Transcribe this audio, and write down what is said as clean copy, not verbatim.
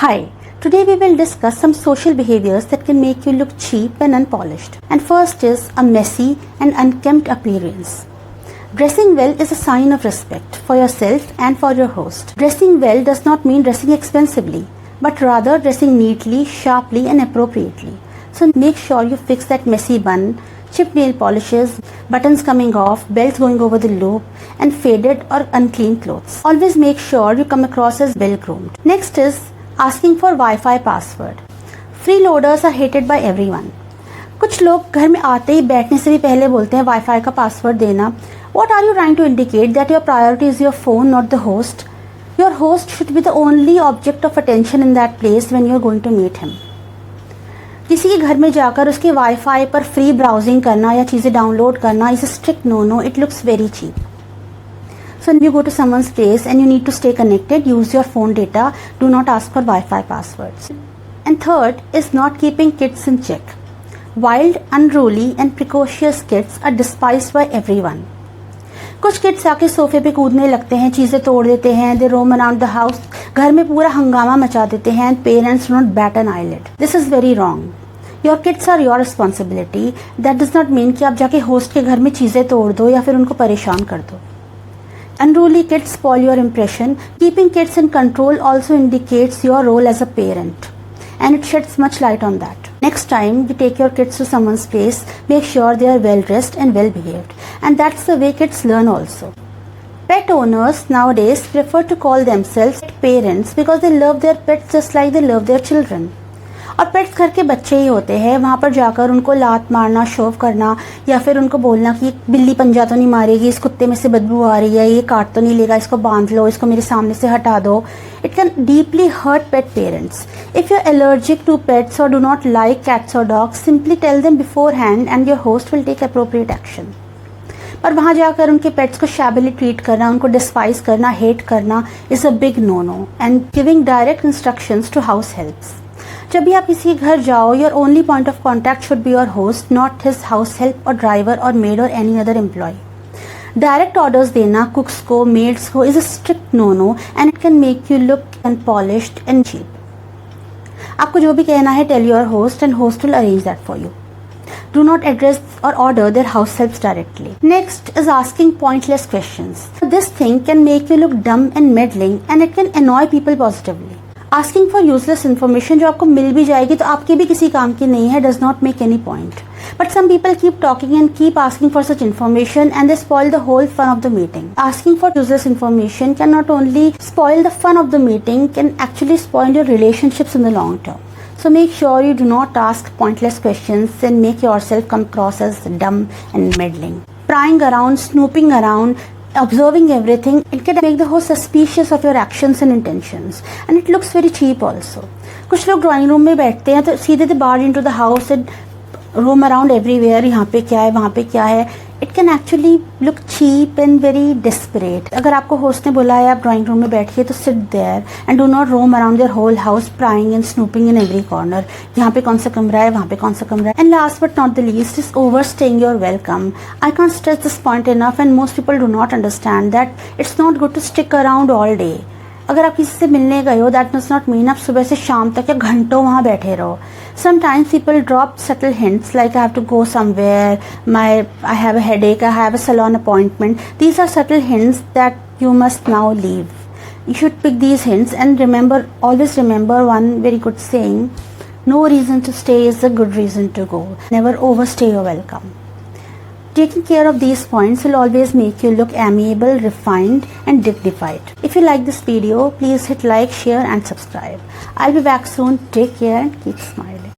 Hi, today we will discuss some social behaviors that can make you look cheap and unpolished. And first is a messy and unkempt appearance. Dressing well is a sign of respect for yourself and for your host. Dressing well does not mean dressing expensively, but rather dressing neatly, sharply and appropriately. So make sure you fix that messy bun, chipped nail polishes, buttons coming off, belts going over the loop, and faded or unclean clothes. Always make sure you come across as well groomed. Next is asking for Wi-Fi password. Freeloaders are hated by everyone. कुछ लोग घर में आते ही बैठने से भी पहले बोलते हैं वाईफाई का पासवर्ड देना. What are you trying to indicate? That your priority is your phone, not the host? Your host should be the only object of attention in that place when you are going to meet him. किसी के घर में जाकर उसके wifi पर free browsing करना या चीज़ें डाउनलोड करना is a strict no. It looks very cheap. So when you go to someone's place and you need to stay connected, use your phone data. Do not ask for Wi-Fi passwords. And third is not keeping kids in check. Wild, unruly and precocious kids are despised by everyone. कुछ kids आके सोफे पे कूदने लगते हैं, चीज़ें तोड़ देते हैं, they roam around the house, घर में पूरा हंगामा मचा देते हैं and parents do not bat an eyelid. This is very wrong. Your kids are your responsibility. That does not mean कि आप जाके होस्ट के घर में चीज़ें तोड़ दो या फिर उनको परेशान कर दो. Unruly kids spoil your impression. Keeping kids in control also indicates your role as a parent, and it sheds much light on that. Next time you take your kids to someone's place, make sure they are well dressed and well behaved, and that's the way kids learn also. Pet owners nowadays prefer to call themselves parents because they love their pets just like they love their children. और pets घर के बच्चे ही होते हैं. वहाँ पर जाकर उनको लात मारना, शोव करना या फिर उनको बोलना कि बिल्ली पंजा तो नहीं मारेगी, इस कुत्ते में से बदबू आ रही है, ये काट तो नहीं लेगा, इसको बांध लो, इसको मेरे सामने से हटा दो. It can deeply hurt pet parents. If you are allergic to pets और डू नॉट लाइक कैट्स और dogs, simply tell them beforehand and your host will take appropriate action. पर वहाँ जाकर उनके पेट्स को शैबिली ट्रीट करना, उनको despise करना, हेट करना is a big no. And giving direct instructions to house helps. जब भी आप किसी के घर जाओ, your only point of contact should be your host, not his house help और ड्राइवर और मेड और any other employ. Direct orders देना कुक्स को, मेड्स को is a strict no and it can make you look unpolished and cheap. आपको जो भी कहना है, tell your host and host will arrange that for you. Do not address or order their house helps directly. Next is asking pointless questions. This thing can make you look dumb and meddling and it can annoy people positively. Asking for useless information जो आपको मिल भी जाएगी तो आपके भी किसी काम की नहीं है, does not make any point. But some people keep talking and keep asking for such information and they spoil the whole fun of the meeting. Asking for useless information can not only spoil the fun of the meeting, can actually spoil your relationships in the long term. So make sure you do not ask pointless questions and make yourself come across as dumb and meddling. Prying around, snooping around, observing everything, it can make the host suspicious of your actions and intentions, and it looks very cheap also. कुछ लोग drawing room में बैठते हैं तो सीधे they barge into the house and roam around everywhere. यहाँ पे क्या है, वहाँ पे क्या है. It can actually look cheap and very desperate. अगर आपको होस्ट ने बोला है आप ड्राइंग रूम में बैठिए तो sit there and do not roam around your whole house prying and snooping in every corner. यहाँ पे कौन सा कमरा है, वहाँ पे कौन सा कमरा है. And last but not the least is overstaying your welcome. I can't stress this point enough and most people do not understand that it's not good to stick around all day. अगर आप किसी से मिलने गए हो, that does not mean आप सुबह से शाम तक या घंटों वहाँ बैठे रहो. Sometimes people drop subtle hints like I have to go somewhere, I have a headache, I have a salon appointment. These are subtle hints that you must now leave. You should pick these hints and always remember one very good saying: no reason to stay is a good reason to go. Never overstay your welcome. Taking care of these points will always make you look amiable, refined and dignified. If you like this video, please hit like, share and subscribe. I'll be back soon. Take care and keep smiling.